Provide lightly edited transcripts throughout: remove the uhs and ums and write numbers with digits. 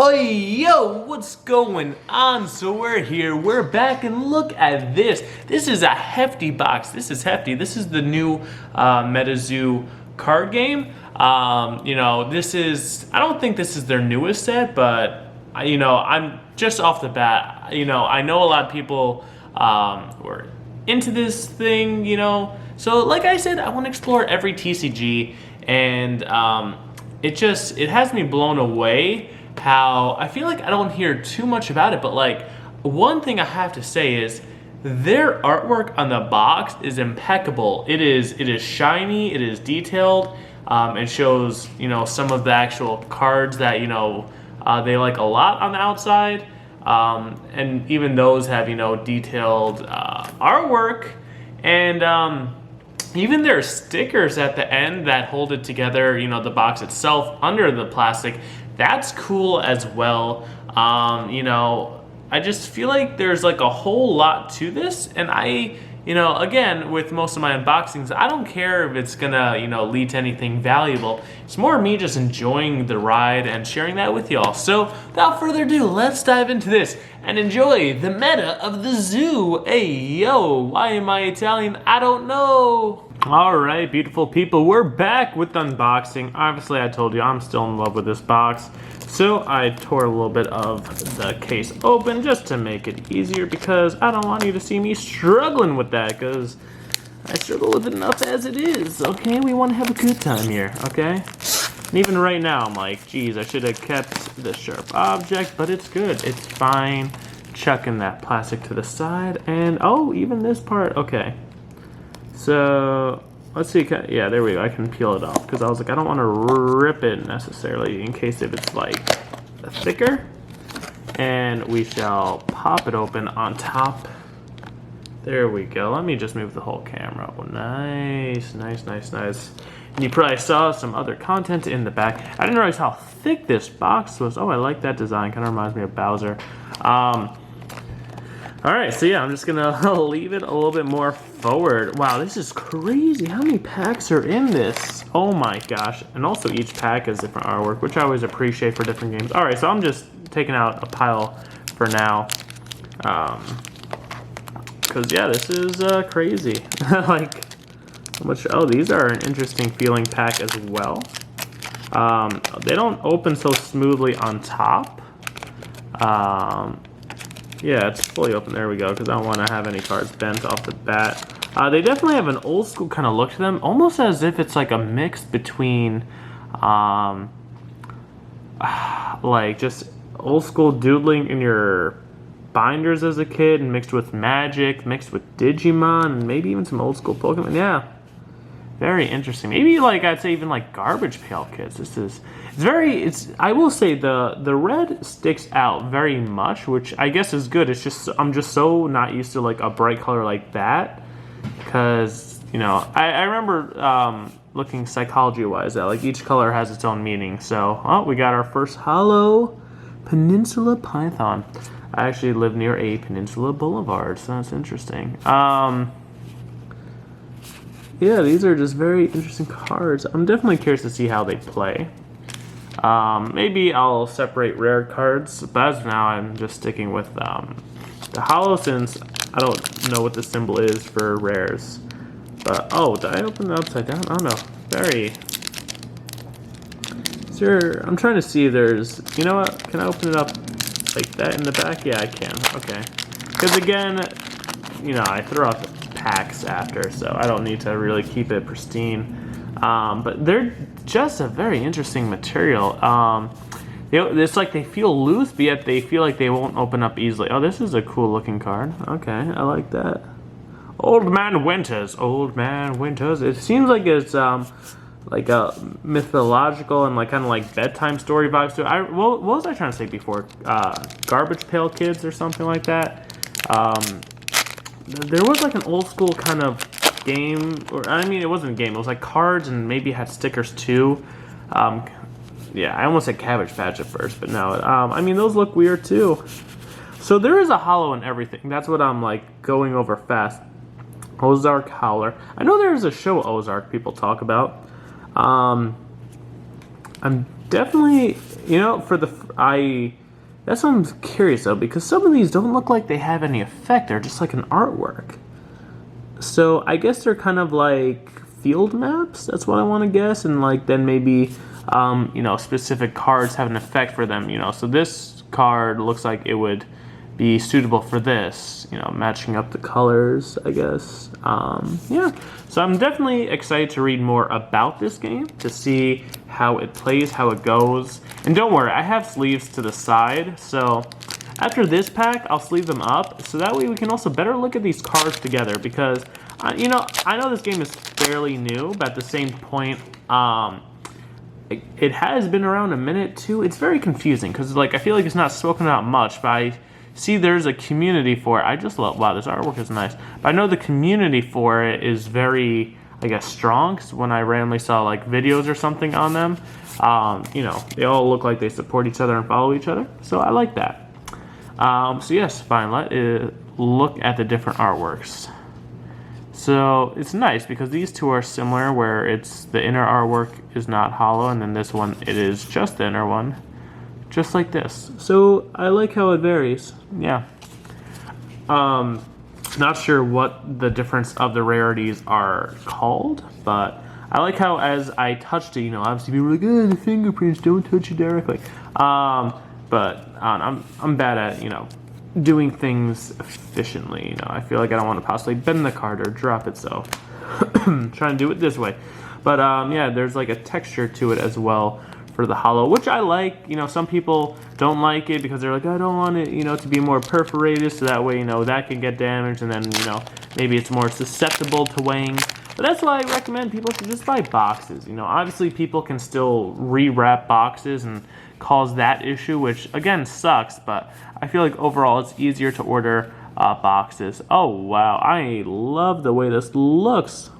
Oh yo, what's going on? So we're here, we're back, and look at this. This is a hefty box. This is hefty. This is the new MetaZoo card game. This is, I don't think this is their newest set, but I'm just off the bat, I know a lot of people were into this thing, So like I said, I want to explore every TCG, and it has me blown away how I feel like I don't hear too much about it, but like one thing I have to say is their artwork on the box is impeccable. It is shiny, it is detailed. It shows some of the actual cards that they like a lot on the outside, and even those have detailed artwork, and even their stickers at the end that hold it together, the box itself under the plastic, that's cool as well. I just feel like there's like a whole lot to this, and again, with most of my unboxings, I don't care if it's gonna, lead to anything valuable. It's more me just enjoying the ride and sharing that with y'all. So without further ado, let's dive into this and enjoy the meta of the zoo. Hey, yo, why am I Italian? I don't know. All right, beautiful people, we're back with unboxing. Obviously, I told you I'm still in love with this box. So I tore a little bit of the case open just to make it easier, because I don't want you to see me struggling with that, because I struggle with it enough as it is, okay? We want to have a good time here, okay? And even right now, I'm like, geez, I should have kept the sharp object, but it's good. It's fine. Chucking that plastic to the side, and oh, even this part, okay. So let's see, yeah, there we go. I can peel it off, because I was like, I don't want to rip it necessarily in case if it's like thicker. And we shall pop it open on top. There we go. Let me just move the whole camera. Oh, nice, nice, nice, nice. And you probably saw some other content in the back. I didn't realize how thick this box was. Oh, I like that design. Kind of reminds me of Bowser. All right, so yeah, I'm just gonna leave it a little bit more forward. Wow, this is crazy. How many packs are in this? Oh my gosh. And also each pack has different artwork, which I always appreciate for different games. All right, so I'm just taking out a pile for now. Cause yeah, this is crazy. Like, how much, oh, these are an interesting feeling pack as well. They don't open so smoothly on top. Yeah, it's fully open. There we go, because I don't want to have any cards bent off the bat. They definitely have an old school kind of look to them, almost as if it's like a mix between, like just old school doodling in your binders as a kid, and mixed with Magic, mixed with Digimon, and maybe even some old school Pokemon. Yeah, very interesting. Maybe like I'd say even like Garbage Pail Kids. I will say the red sticks out very much, which I guess is good. It's just I'm just so not used to like a bright color like that, because I remember looking psychology wise that like each color has its own meaning. So we got our first hollow Peninsula Python. I actually live near a Peninsula Boulevard, so that's interesting. Yeah, these are just very interesting cards. I'm definitely curious to see how they play. Maybe I'll separate rare cards, but as of now I'm just sticking with the hollow, since I don't know what the symbol is for rares. But oh, did I open it upside down? I don't know. Very. Sure, I'm trying to see if there's. You know what? Can I open it up like that in the back? Yeah, I can. Okay. Because again, I throw out the packs after, so I don't need to really keep it pristine. But they're just a very interesting material. It's like they feel loose, but yet they feel like they won't open up easily. Oh, this is a cool looking card. Okay, I like that. Old Man Winters. Old Man Winters. It seems like it's like a mythological and like kind of like bedtime story vibes to it. What was I trying to say before? Garbage Pail Kids or something like that. There was like an old school kind of game, or I mean, it wasn't a game. It was like cards, and maybe had stickers too. Yeah, I almost said Cabbage Patch at first, but no. I mean, those look weird too. So there is a hollow in everything. That's what I'm like going over fast. Ozark Howler. I know there is a show Ozark people talk about. I'm definitely You know, that's what I'm curious of, because some of these don't look like they have any effect. They're just like an artwork. So I guess they're kind of like field maps. That's what I want to guess, and like then maybe you know, specific cards have an effect for them. You know, so this card looks like it would be suitable for this. You know, matching up the colors, I guess. Yeah. So I'm definitely excited to read more about this game, to see how it plays, how it goes. And don't worry, I have sleeves to the side, so after this pack, I'll sleeve them up, so that way we can also better look at these cards together, because, you know, I know this game is fairly new, but at the same point, it has been around a minute too. It's very confusing, because like I feel like it's not spoken about much, but I see there's a community for it. I just love, wow, this artwork is nice. But I know the community for it is very, I guess, strong, because when I randomly saw like videos or something on them, you know, they all look like they support each other and follow each other. So I like that. So yes, fine, let's look at the different artworks. So it's nice because these two are similar, where it's the inner artwork is not hollow, and then this one, it is just the inner one. Just like this. So I like how it varies. Yeah. Not sure what the difference of the rarities are called, but I like how as I touched it, you know, obviously people were like, oh, the fingerprints, don't touch it directly. But I'm bad at, you know, doing things efficiently. You know, I feel like I don't want to possibly bend the card or drop it, so I'm trying to do it this way. But yeah, there's like a texture to it as well for the hollow, which I like. You know, some people don't like it because they're like, I don't want it, you know, to be more perforated, so that way, you know, that can get damaged, and then, you know, maybe it's more susceptible to weighing. But that's why I recommend people should just buy boxes. You know, obviously people can still rewrap boxes and cause that issue, which again sucks, but I feel like overall it's easier to order boxes. Oh wow, I love the way this looks.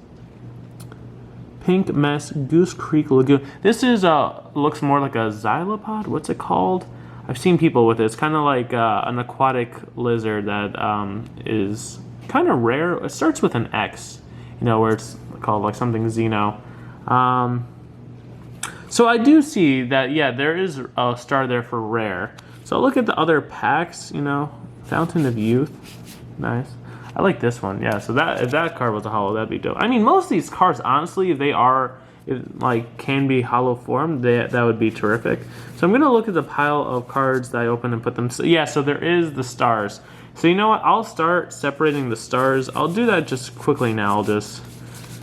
Pink Mess Goose Creek Lagoon. This is looks more like a xylopod. What's it called? I've seen people with it. It's kind of like an aquatic lizard that is kind of rare. It starts with an X, you know, where it's called like something Xeno. So I do see that, yeah, there is a star there for rare. So look at the other packs, you know, Fountain of Youth, nice. I like this one, yeah. So that, if that card was a hollow, that'd be dope. I mean, most of these cards, honestly, if they are, can be hollow form, that would be terrific. So I'm gonna look at the pile of cards that I opened and put them. So, yeah, so there is the stars. So you know what? I'll start separating the stars. I'll do that just quickly now. I'll just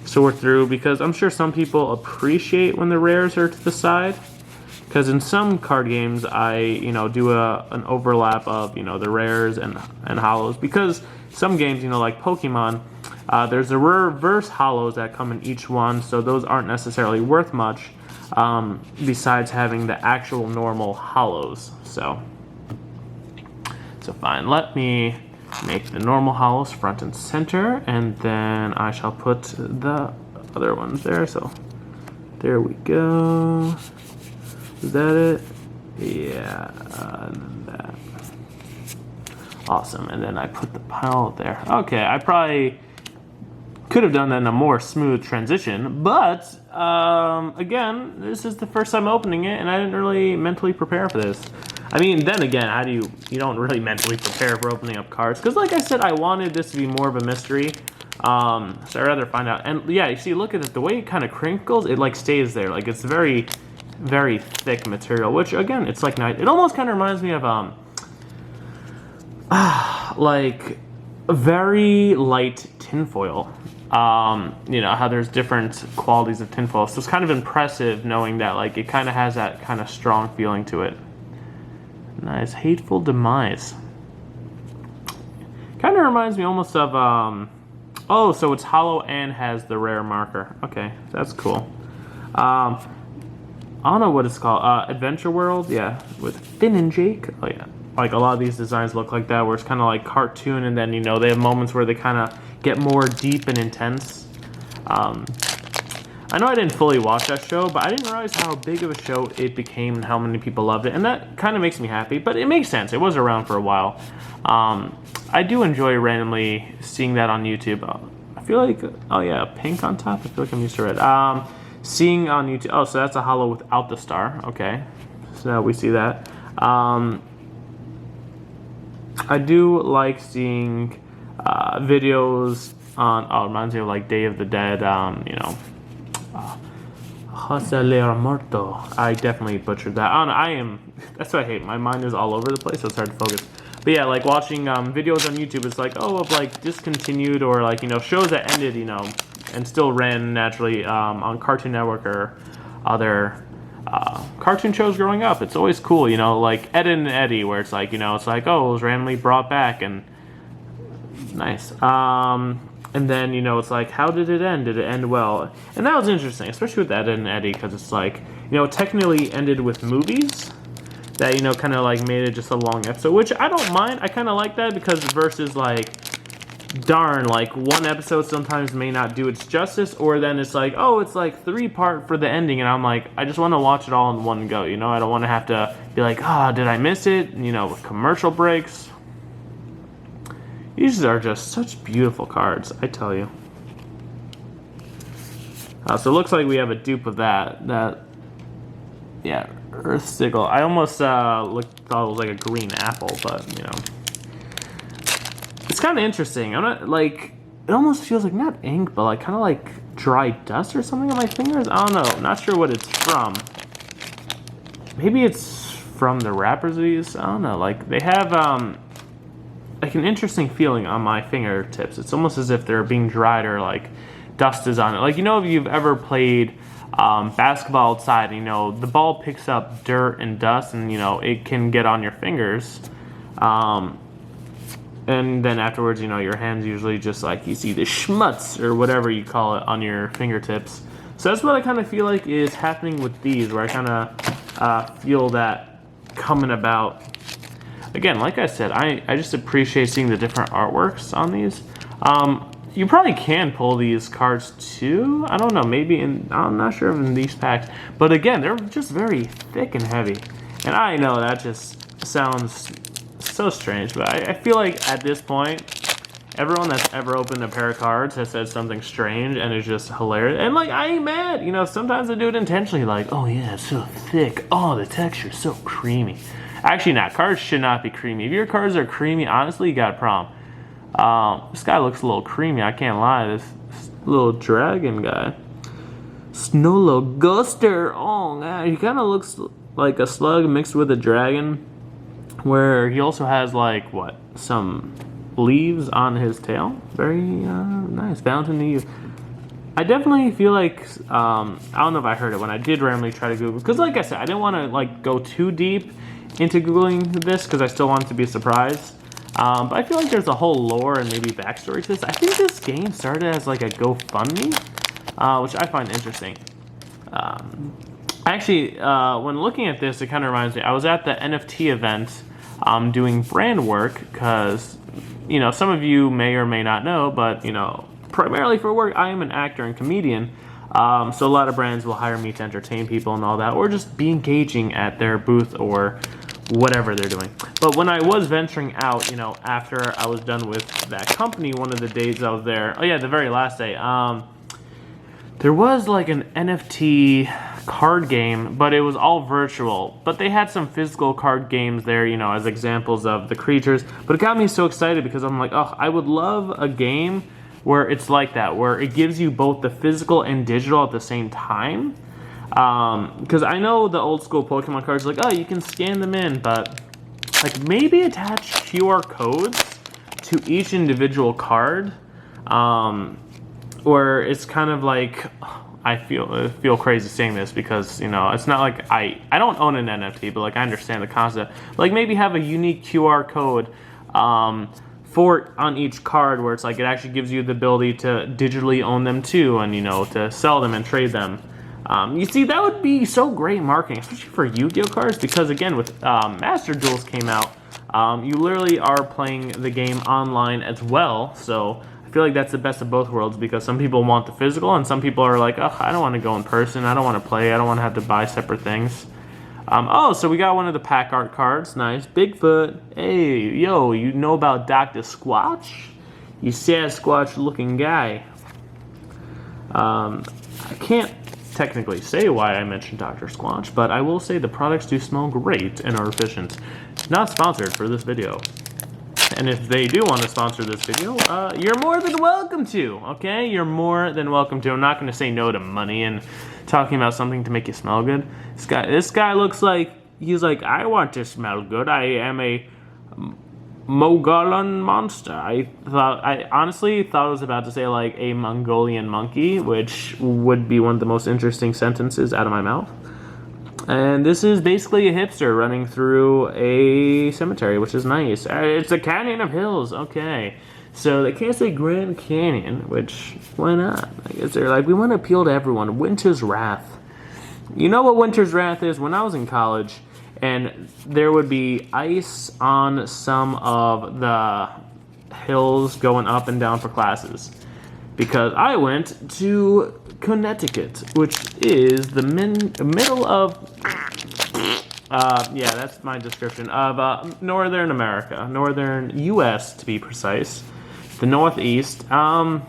sort through, because I'm sure some people appreciate when the rares are to the side. Because in some card games, I, you know, do an overlap of, you know, the rares and hollows. Because some games, you know, like Pokemon, there's a reverse hollows that come in each one, so those aren't necessarily worth much, besides having the actual normal hollows. So fine, let me make the normal hollows front and center, and then I shall put the other ones there. So there we go. Is that it? Yeah, and then that. Awesome, and then I put the pile there. Okay, I probably could have done that in a more smooth transition, but again, this is the first time opening it, and I didn't really mentally prepare for this. I mean, then again, how do you don't really mentally prepare for opening up cards? Because like I said, I wanted this to be more of a mystery, so I'd rather find out. And yeah, you see, look at it, the way it kind of crinkles, it like stays there. Like, it's very, very thick material, which again, it's like nice. It almost kind of reminds me of like very light tinfoil. You know how there's different qualities of tinfoil, so it's kind of impressive knowing that like it kind of has that kind of strong feeling to it. Nice. Hateful Demise. Kind of reminds me almost of oh, so it's hollow and has the rare marker. Okay, that's cool. I don't know what it's called. Adventure World, yeah, with Finn and Jake. Oh yeah, like a lot of these designs look like that, where it's kind of like cartoon, and then, you know, they have moments where they kind of get more deep and intense. I know I didn't fully watch that show, but I didn't realize how big of a show it became and how many people loved it, and that kind of makes me happy, but it makes sense. It was around for a while. I do enjoy randomly seeing that on YouTube. I feel like, oh yeah, pink on top? I feel like I'm used to red. Seeing on YouTube, oh, so that's a hollow without the star, okay. So now we see that. I do like seeing videos on, oh, it reminds me of like Day of the Dead, you know, Jose Muerto. I definitely butchered that. I am, that's what I hate. My mind is all over the place, so it's hard to focus. But yeah, like watching videos on YouTube, it's like, oh, of like discontinued or like, you know, shows that ended, you know, and still ran naturally on Cartoon Network or other cartoon shows growing up. It's always cool, you know, like Ed and Eddie, where it's like, you know, it's like, oh, it was randomly brought back and nice. And then, you know, it's like, how did it end? Did it end well? And that was interesting, especially with Ed and Eddie, because it's like, you know, it technically ended with movies that, you know, kind of like made it just a long episode, which I don't mind. I kind of like that because versus like, darn, like one episode sometimes may not do its justice, or then it's like, oh, it's like 3-part for the ending, and I'm like, I just want to watch it all in one go, you know? I don't want to have to be like, oh, did I miss it? You know, with commercial breaks. These are just such beautiful cards, I tell you. So it looks like we have a dupe of that. Yeah, Earth Sigil. I almost thought it was like a green apple, but, you know. It's kind of interesting. I'm not, like, it almost feels like not ink, but like kind of like dry dust or something on my fingers. I don't know. Not sure what it's from. Maybe it's from the wrappers of these. I don't know. Like, they have, like an interesting feeling on my fingertips. It's almost as if they're being dried or like dust is on it. Like, you know, if you've ever played basketball outside, you know, the ball picks up dirt and dust and, you know, it can get on your fingers. And then afterwards, you know, your hands usually just like, you see the schmutz or whatever you call it on your fingertips. So that's what I kind of feel like is happening with these, where I kind of feel that coming about. Again, like I said, I just appreciate seeing the different artworks on these. You probably can pull these cards too. I don't know, maybe I'm not sure if in these packs. But again, they're just very thick and heavy. And I know that just sounds so strange, but I feel like at this point, everyone that's ever opened a pair of cards has said something strange and it's just hilarious. And like, I ain't mad. You know, sometimes I do it intentionally, like, oh yeah, it's so thick. Oh, the texture's so creamy. Actually not. Cards should not be creamy. If your cards are creamy, honestly, you got a problem. This guy looks a little creamy, I can't lie. This little dragon guy. Snologuster. Oh, man. He kind of looks like a slug mixed with a dragon. Where he also has, like, what? Some leaves on his tail. Very nice. Fountain to you. I definitely feel like, I don't know if I heard it when I did randomly try to Google. Because like I said, I didn't want to, like, go too deep into Googling this because I still want it to be a surprise. But I feel like there's a whole lore and maybe backstory to this. I think this game started as like a GoFundMe, which I find interesting. Actually, when looking at this, it kind of reminds me, I was at the NFT event doing brand work because, you know, some of you may or may not know, but, you know, primarily for work, I am an actor and comedian. So a lot of brands will hire me to entertain people and all that, or just be engaging at their booth or whatever they're doing. But when I was venturing out, you know, after I was done with that company, one of the days I was there, oh yeah, the very last day, there was like an NFT card game, but it was all virtual. But they had some physical card games there, you know, as examples of the creatures. But it got me so excited because I'm like, oh, I would love a game where it's like that, where it gives you both the physical and digital at the same time. Because I know the old school Pokemon cards, like, oh, you can scan them in, but like maybe attach QR codes to each individual card, where it's kind of like, I feel crazy saying this because, you know, it's not like I don't own an NFT, but like I understand the concept. Like maybe have a unique QR code for on each card where it's like it actually gives you the ability to digitally own them too, and, you know, to sell them and trade them. You see, that would be so great marketing, especially for Yu-Gi-Oh cards, because again, with Master Duels came out, you literally are playing the game online as well. So I feel like that's the best of both worlds, because some people want the physical and some people are like, oh, I don't want to go in person, I don't want to play, I don't want to have to buy separate things. Oh, so we got one of the pack art cards. Nice. Bigfoot. Hey, yo, you know about Dr. Squatch? You Sasquatch looking guy. I can't technically say why I mentioned Dr. Squatch, but I will say the products do smell great and are efficient. Not sponsored for this video. And if they do want to sponsor this video, you're more than welcome to, okay? You're more than welcome to. I'm not going to say no to money and talking about something to make you smell good. This guy looks like, he's like, I want to smell good. I am a Mogollon monster. I honestly thought I was about to say like a Mongolian monkey, which would be one of the most interesting sentences out of my mouth. And this is basically a hipster running through a cemetery, which is nice. It's a canyon of hills, okay. So they can't say Grand Canyon, which, why not? I guess they're like, we want to appeal to everyone. Winter's Wrath. You know what Winter's Wrath is? When I was in college, and there would be ice on some of the hills going up and down for classes. Because I went to Connecticut, which is the middle of, yeah, that's my description of Northern America, Northern U.S. to be precise, the Northeast. I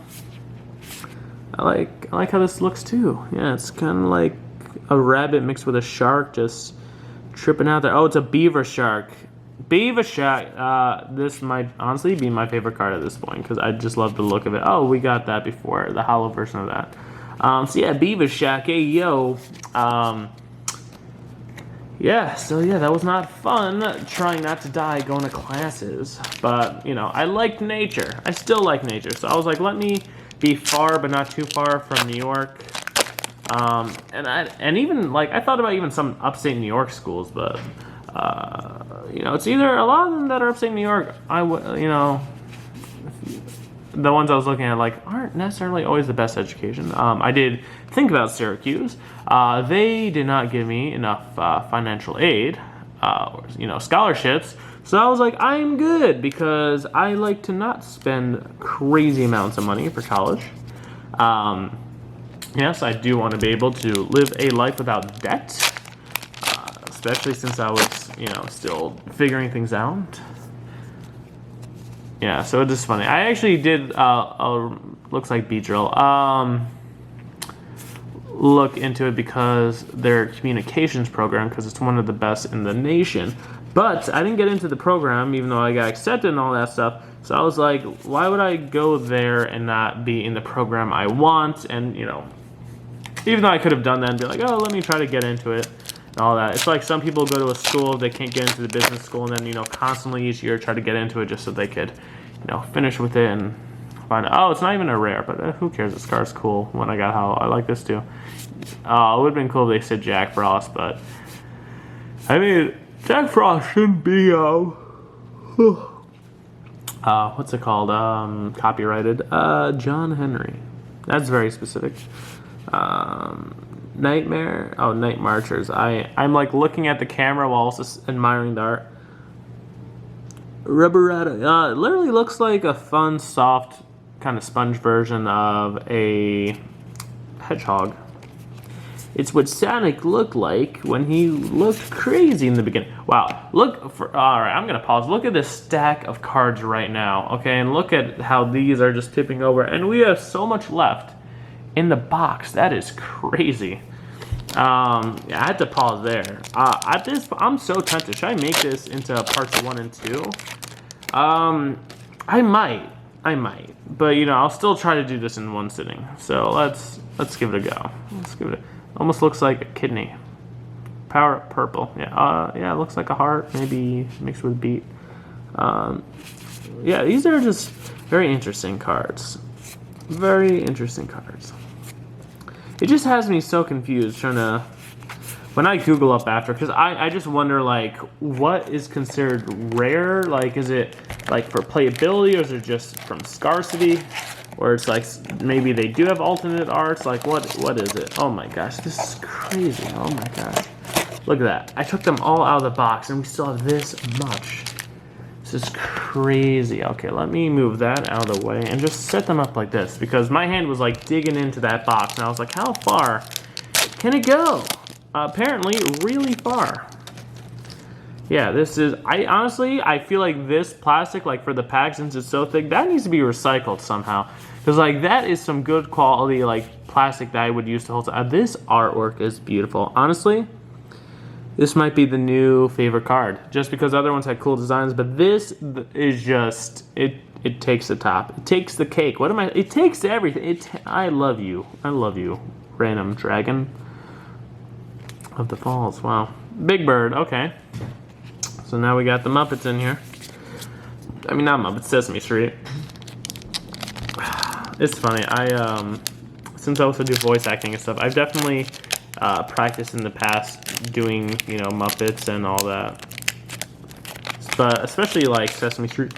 like how this looks too. Yeah, it's kind of like a rabbit mixed with a shark just tripping out there. Oh, it's a beaver shark. Beaver Shack, this might honestly be my favorite card at this point because I just love the look of it. Oh, we got that before, the hollow version of that. So yeah, Beaver Shack, hey yo. Yeah, so yeah, that was not fun trying not to die going to classes. But, you know, I liked nature. I still like nature. So I was like, let me be far but not too far from New York. And even, like, I thought about even some upstate New York schools, but you know, it's either a lot of them that are upstate New York, you know, the ones I was looking at, like, aren't necessarily always the best education. I did think about Syracuse. They did not give me enough financial aid, you know, scholarships. So I was like, I'm good because I like to not spend crazy amounts of money for college. Yes, I do want to be able to live a life without debt, especially since I was, you know, still figuring things out. Yeah, so it's just funny. I actually did, looks like Beedrill, look into it because their communications program, because it's one of the best in the nation. But I didn't get into the program, even though I got accepted and all that stuff. So I was like, why would I go there and not be in the program I want? And, you know, even though I could have done that and be like, oh, let me try to get into it and all that. It's like some people go to a school, they can't get into the business school, and then, you know, constantly each year try to get into it just so they could, you know, finish with it and find out, oh, it's not even a rare, but who cares? This card's cool when I got how I like this too. It would have been cool if they said Jack Frost, but I mean, Jack Frost shouldn't be, what's it called? Copyrighted. John Henry. That's very specific. Nightmare. Oh, Night Marchers. I'm like looking at the camera while also admiring the art. Rubberata. It literally looks like a fun, soft, kind of sponge version of a hedgehog. It's what Sonic looked like when he looked crazy in the beginning. Wow, look for, all right, I'm gonna pause. Look at this stack of cards right now, okay? And look at how these are just tipping over. And we have so much left in the box. That is crazy. Yeah, I had to pause there. At this, I'm so tempted. Should I make this into parts 1 and 2? I might. But, you know, I'll still try to do this in one sitting. So let's give it a go. Let's give it a, almost looks like a kidney. Power purple. Yeah, yeah, it looks like a heart, maybe mixed with beet. Yeah, these are just very interesting cards. Very interesting cards. It just has me so confused trying to, when I Google up after, because I just wonder, like, what is considered rare? Like, is it, like, for playability, or is it just from scarcity? Or it's like, maybe they do have alternate arts? Like, what is it? Oh my gosh, this is crazy. Oh my gosh. Look at that. I took them all out of the box, and we still have this much. This is crazy. Okay, let me move that out of the way and just set them up like this, because my hand was like digging into that box, and I was like, how far can it go? Apparently really far. Yeah, this is, I feel like this plastic, like for the pack, since it's so thick, that needs to be recycled somehow. Because like that is some good quality like plastic that I would use to hold. This artwork is beautiful. Honestly, this might be the new favorite card. Just because other ones had cool designs, but this is just, it takes the top. It takes the cake. It takes everything. I love you. I love you, random dragon of the falls. Wow. Big Bird, okay. So now we got the Muppets in here. I mean, not Muppets, Sesame Street. It's funny, since I also do voice acting and stuff, I've definitely practiced in the past doing, Muppets and all that. But especially like Sesame Street.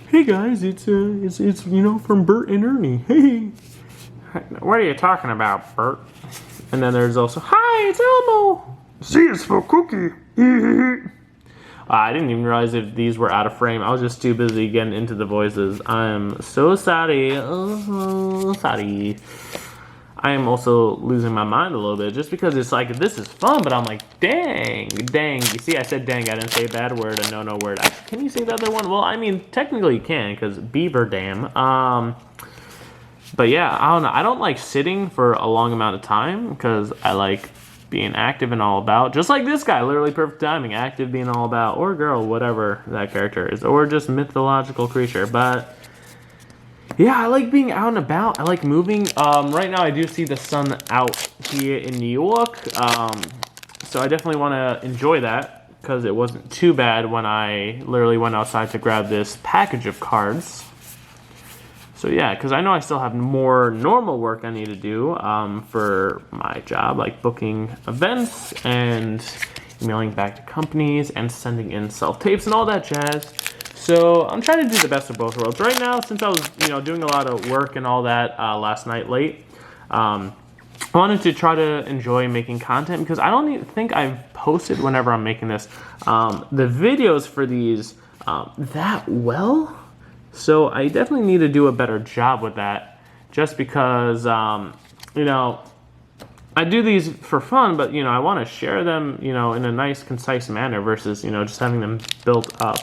Hey guys, it's from Bert and Ernie. Hey. What are you talking about, Bert? And then there's also, hi, it's Elmo. C is for cookie. I didn't even realize if these were out of frame. I was just too busy getting into the voices. I'm so sorry. Oh, sorry. I am also losing my mind a little bit just because it's like, this is fun, but I'm like, dang. You see, I said dang. I didn't say a bad word, a no word. Can you say the other one? Well, I mean, technically you can because beaver dam. But yeah, I don't know. I don't like sitting for a long amount of time because I like being active and all about, just like this guy, literally perfect timing, active, being all about, or girl, whatever that character is, or just mythological creature. But yeah, I like being out and about. I like moving. Right now I do see the sun out here in New York, so I definitely want to enjoy that because it wasn't too bad when I literally went outside to grab this package of cards. So yeah, because I know I still have more normal work I need to do for my job, like booking events and emailing back to companies and sending in self-tapes and all that jazz. So I'm trying to do the best of both worlds. Right now, since I was doing a lot of work and all that last night late, I wanted to try to enjoy making content because I don't even think I've posted whenever I'm making this the videos for these that well. So I definitely need to do a better job with that just because, I do these for fun, but, I want to share them, in a nice, concise manner versus, just having them built up.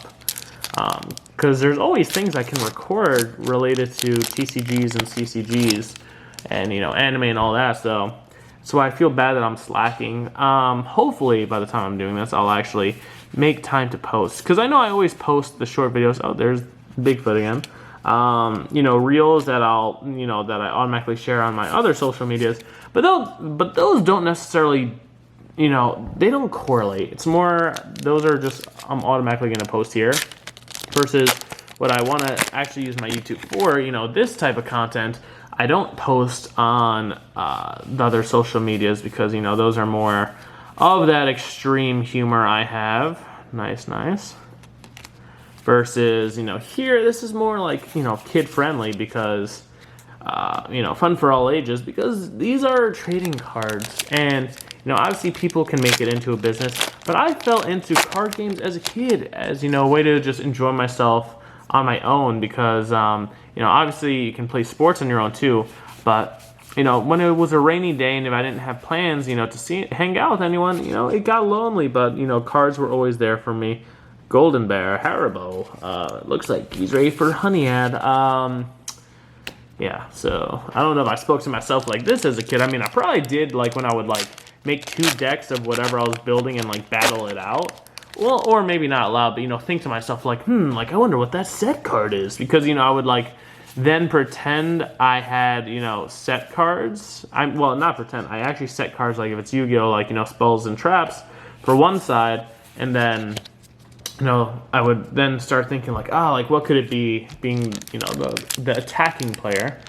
Because there's always things I can record related to TCGs and CCGs and, anime and all that. So I feel bad that I'm slacking. Hopefully, by the time I'm doing this, I'll actually make time to post. Because I know I always post the short videos. Oh, there's Bigfoot again. Reels that I'll, that I automatically share on my other social medias. But those don't necessarily, they don't correlate. It's more, those are just, I'm automatically going to post here. Versus what I want to actually use my YouTube for, this type of content, I don't post on the other social medias because, those are more of that extreme humor I have. Nice. Versus, here, this is more like, kid-friendly because, fun for all ages because these are trading cards. And, obviously people can make it into a business. But I fell into card games as a kid as, a way to just enjoy myself on my own because, obviously you can play sports on your own too. But, when it was a rainy day and if I didn't have plans, to hang out with anyone, it got lonely. But, cards were always there for me. Golden Bear, Haribo, looks like he's ready for Honey Ad. Yeah, so I don't know if I spoke to myself like this as a kid. I mean, I probably did like when I would like make 2 decks of whatever I was building and like battle it out. Well, or maybe not loud, but think to myself like, like I wonder what that set card is because I would like then pretend I had set cards. Well, not pretend. I actually set cards like if it's Yu-Gi-Oh, like spells and traps for one side, and then. I would then start thinking like, what could it be being, the attacking player.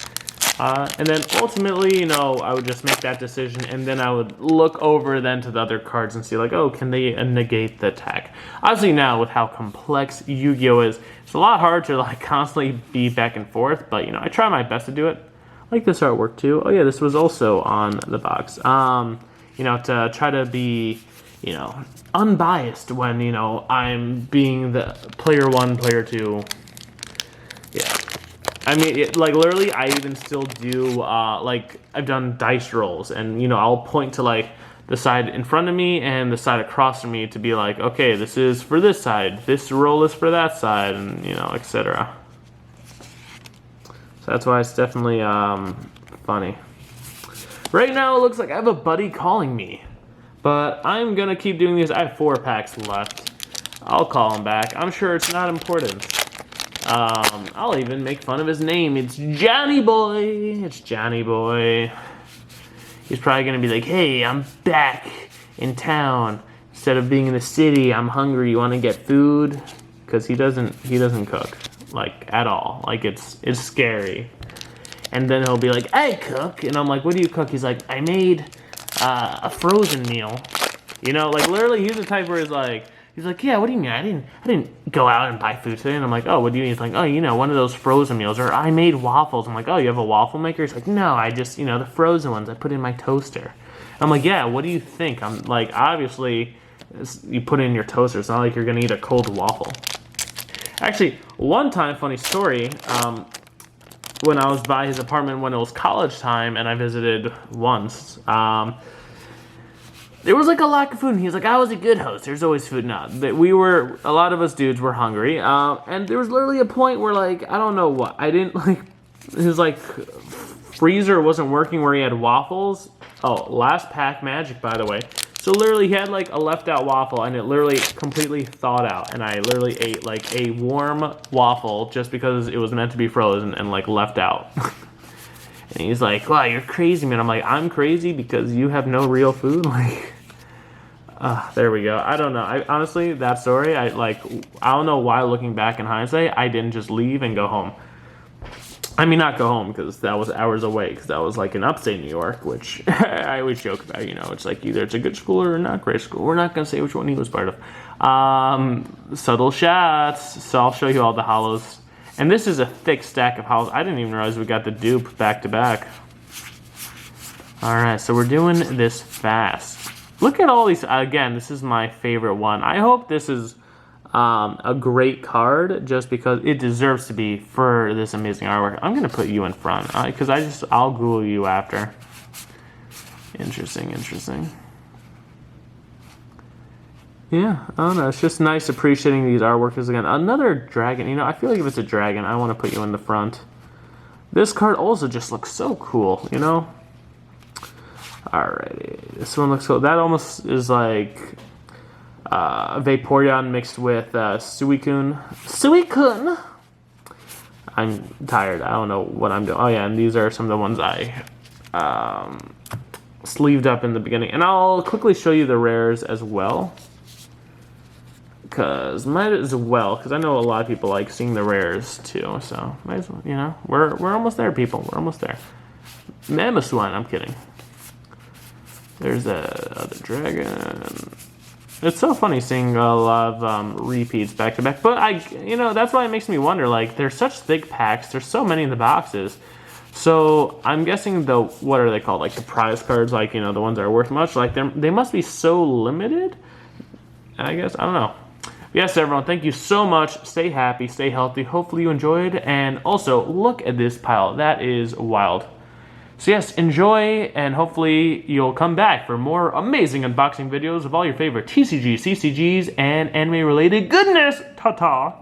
And then ultimately, I would just make that decision and then I would look over then to the other cards and see like, can they negate the attack? Obviously now with how complex Yu-Gi-Oh is, it's a lot hard to like constantly be back and forth, but I try my best to do it. I like this artwork too. Oh yeah, this was also on the box. To try to be, unbiased when, I'm being the player 1, player 2. Yeah. I mean, literally, I even still do, I've done dice rolls, and, I'll point to, the side in front of me and the side across from me to be like, okay, this is for this side, this roll is for that side, and you know, etc. So that's why it's definitely funny. Right now it looks like I have a buddy calling me, but I'm gonna keep doing these. I have 4 packs left. I'll call him back. I'm sure it's not important. I'll even make fun of his name. It's Johnny Boy. It's Johnny Boy. He's probably gonna be like, hey, I'm back in town. Instead of being in the city, I'm hungry. You wanna get food? Because he doesn't cook, like, at all. Like, it's scary. And then he'll be like, I cook. And I'm like, what do you cook? He's like, I made a frozen meal. You know, like, literally, he's the type where he's like, yeah, what do you mean? I didn't go out and buy food today. And I'm like, oh, what do you mean? He's like, oh, you know, one of those frozen meals. Or I made waffles. I'm like, oh, you have a waffle maker? He's like, no, I just, you know, the frozen ones I put in my toaster. I'm like, yeah, what do you think? I'm like, obviously, you put it in your toaster. It's not like you're going to eat a cold waffle. Actually, one time, funny story, when I was by his apartment when it was college time and I visited once, there was like a lack of food, and he's like, I was a good host, there's always food. No, a lot of us dudes were hungry, and there was literally a point where, like, I don't know what, I didn't, like, his, like, freezer wasn't working where he had waffles. Oh, last pack magic, by the way. So literally he had, like, a left out waffle, and it literally completely thawed out, and I literally ate, like, a warm waffle just because it was meant to be frozen and, like, left out. And he's like, wow, you're crazy, man. I'm like, I'm crazy because you have no real food? Like, there we go. I don't know. Honestly, that story, I don't know why, looking back in hindsight, I didn't just leave and go home. I mean, not go home, because that was hours away, because that was, like, in upstate New York, which I always joke about, you know. It's like, either it's a good school or not great school. We're not going to say which one he was part of. Subtle shots. So I'll show you all the hollows. And this is a thick stack of hollows. I didn't even realize we got the dupe back to back. Alright, so we're doing this fast. Look at all these. Again, this is my favorite one. I hope this is a great card, just because it deserves to be for this amazing artwork. I'm going to put you in front, because I'll Google you after. Interesting. Yeah, I don't know. It's just nice appreciating these artworks again. Another dragon. You know, I feel like if it's a dragon, I want to put you in the front. This card also just looks so cool, you know? Alrighty. This one looks cool. That almost is like Vaporeon mixed with Suicune. Suicune! I'm tired. I don't know what I'm doing. Oh, yeah, and these are some of the ones I sleeved up in the beginning. And I'll quickly show you the rares as well. Because I know a lot of people like seeing the rares too, so might as well, you know, we're almost there, people. We're almost there. MetaZoo, I'm kidding. There's that other dragon. It's so funny seeing a lot of repeats back to back, but that's why it makes me wonder. Like, they're such thick packs. There's so many in the boxes. So I'm guessing what are they called? Like the prize cards, like, you know, the ones that are worth much. Like, they must be so limited. I guess, I don't know. Yes, everyone, thank you so much. Stay happy, stay healthy. Hopefully you enjoyed. And also, look at this pile. That is wild. So yes, enjoy, and hopefully you'll come back for more amazing unboxing videos of all your favorite TCGs, CCGs, and anime-related goodness. Ta-ta!